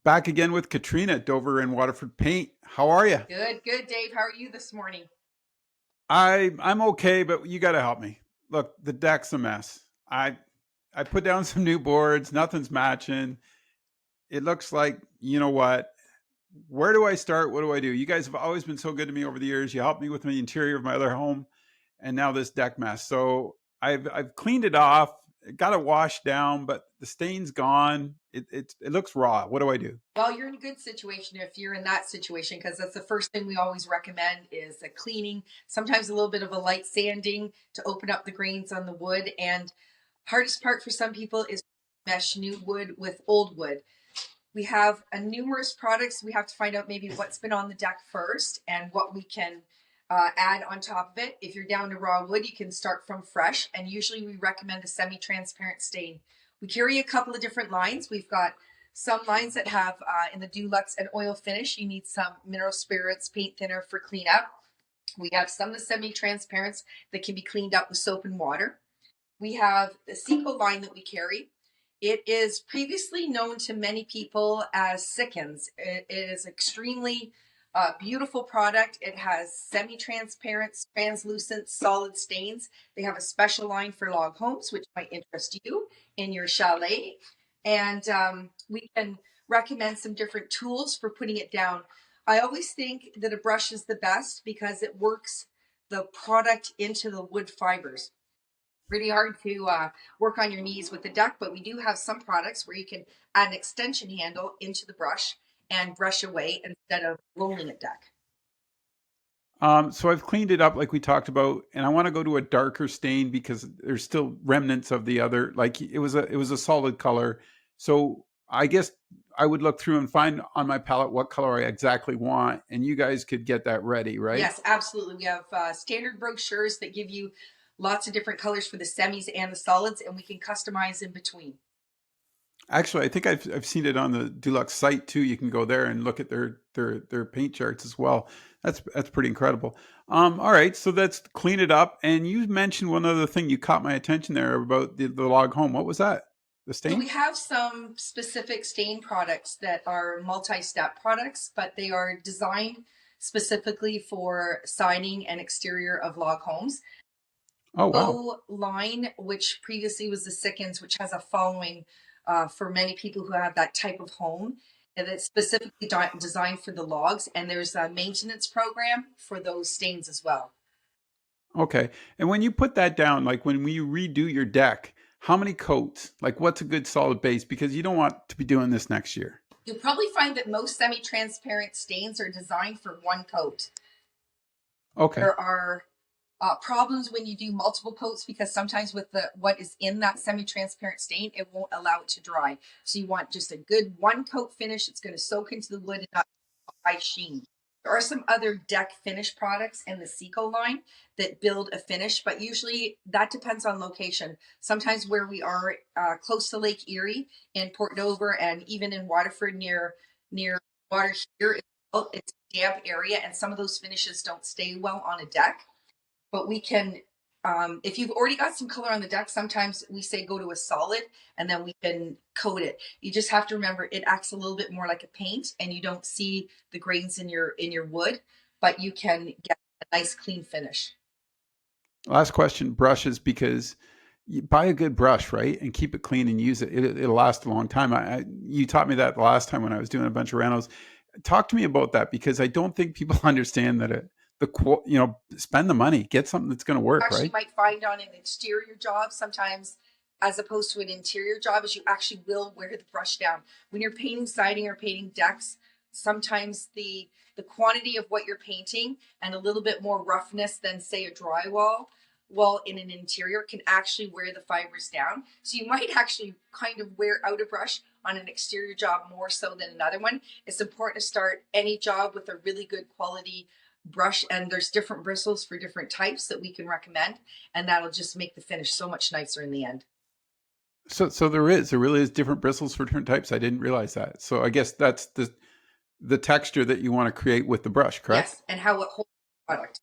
Back again with Katrina at Dover and Waterford Paint. How are you? Good, good, Dave. How are you this morning? I'm okay, but you got to help me. Look, the deck's a mess. I put down some new boards. Nothing's matching. It looks like you know what. Where do I start? What do I do? You guys have always been so good to me over the years. You helped me with the interior of my other home, and now this deck mess. So I've cleaned it off, got it washed down, but the stain's gone. It looks raw. What do I do? Well, you're in a good situation if you're in that situation because that's the first thing we always recommend is a cleaning, sometimes a little bit of a light sanding to open up the grains on the wood. And hardest part for some people is mesh new wood with old wood. We have numerous products. We have to find out maybe what's been on the deck first and what we can add on top of it. If you're down to raw wood, you can start from fresh. And usually we recommend a semi-transparent stain. We carry a couple of different lines. We've got some lines that have in the Dulux an oil finish. You need some mineral spirits, paint thinner for cleanup. We have some of the semi-transparents that can be cleaned up with soap and water. We have the Seco line that we carry. It is previously known to many people as Sickens. It is extremely beautiful product. It has semi-transparent, translucent, solid stains. They have a special line for log homes, which might interest you in your chalet. And we can recommend some different tools for putting it down. I always think that a brush is the best because it works the product into the wood fibers. Really hard to work on your knees with the deck, but we do have some products where you can add an extension handle into the brush and brush away instead of rolling a deck. So I've cleaned it up like we talked about, and I want to go to a darker stain because there's still remnants of the other. Like it was a solid color. So I guess I would look through and find on my palette what color I exactly want, and you guys could get that ready, right? Yes, absolutely. We have standard brochures that give you lots of different colors for the semis and the solids, and we can customize in between. Actually, I think I've seen it on the Dulux site too. You can go there and look at their paint charts as well. That's pretty incredible. All right, so let's clean it up. And you mentioned one other thing. You caught my attention there about the log home. What was that? The So we stain? have some specific stain products that are multi-step products, but they are designed specifically for siding and exterior of log homes. Oh wow. Bow line, which previously was the Sickens, which has a following for many people who have that type of home. And it's specifically designed for the logs, and there's a maintenance program for those stains as well. Okay. And when you put that down, like when we redo your deck, how many coats? Like what's a good solid base? Because you don't want to be doing this next year. You'll probably find that most semi-transparent stains are designed for one coat. Okay. There are problems when you do multiple coats because sometimes with the what is in that semi-transparent stain, it won't allow it to dry. So you want just a good one coat finish. It's going to soak into the wood and not high sheen. There are some other deck finish products in the Seco line that build a finish, but usually that depends on location. Sometimes where we are close to Lake Erie in Port Dover and even in Waterford near water here, it's a damp area and some of those finishes don't stay well on a deck. But we can, if you've already got some color on the deck, sometimes we say go to a solid and then we can coat it. You just have to remember it acts a little bit more like a paint and you don't see the grains in your wood, but you can get a nice clean finish. Last question, brushes, because you buy a good brush, right, and keep it clean and use it. It'll last a long time. You taught me that the last time when I was doing a bunch of renos. Talk to me about that because I don't think people understand that spend the money, get something that's going to work, Actually right? might find on an exterior job sometimes as opposed to an interior job is you actually will wear the brush down when you're painting siding or painting decks. Sometimes the quantity of what you're painting and a little bit more roughness than say a drywall wall in an interior can actually wear the fibers down, so you might actually kind of wear out a brush on an exterior job more so than another one. It's important to start any job with a really good quality brush, and there's different bristles for different types that we can recommend, and that'll just make the finish so much nicer in the end. So there really is different bristles for different types. I didn't realize that. So I guess that's the texture that you want to create with the brush, correct? Yes, and how it holds the product.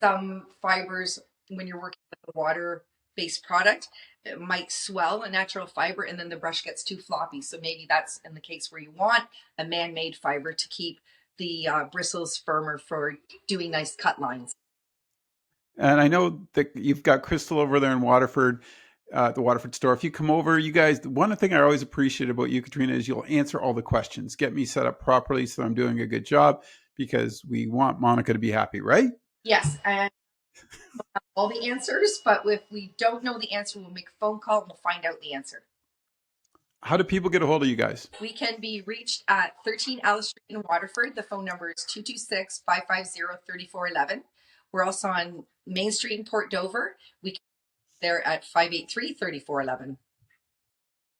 Some fibers, when you're working with the water based product, it might swell a natural fiber and then the brush gets too floppy. So maybe that's in the case where you want a man-made fiber to keep the bristles firmer for doing nice cut lines. And I know that you've got Crystal over there in Waterford, the Waterford store. If you come over, you guys, one thing I always appreciate about you, Katrina, is you'll answer all the questions, get me set up properly so I'm doing a good job, because we want Monica to be happy, right? Yes, and all the answers, but if we don't know the answer, we'll make a phone call and we'll find out the answer. How do people get a hold of you guys? We can be reached at 13 Alice Street in Waterford. The phone number is 226-550-3411. We're also on Main Street in Port Dover. We can be there at 583-3411.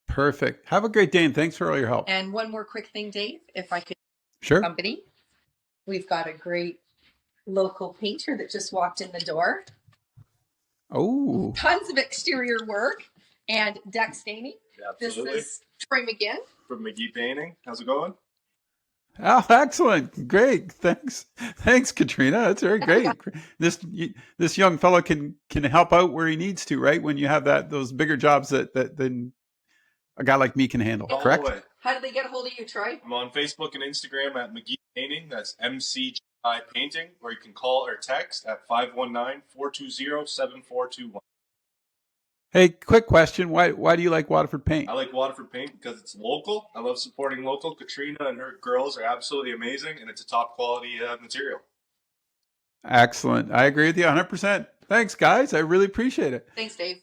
Perfect. Have a great day, and thanks for all your help. And one more quick thing, Dave, if I could. Sure. Company. We've got a great local painter that just walked in the door. Oh. Tons of exterior work and deck staining. Absolutely. This is Troy McGinn From McGee Painting. How's it going? Oh, excellent. Great. Thanks, Katrina. That's very great. This young fellow can help out where he needs to, right? When you have those bigger jobs that then a guy like me can handle, All correct? the way. How do they get a hold of you, Troy? I'm on Facebook and Instagram at McGee Painting. That's MCGI Painting. Or you can call or text at 519-420-7421. Hey, quick question. Why do you like Waterford Paint? I like Waterford Paint because it's local. I love supporting local. Katrina and her girls are absolutely amazing, and it's a top quality material. Excellent. I agree with you 100%. Thanks, guys. I really appreciate it. Thanks, Dave.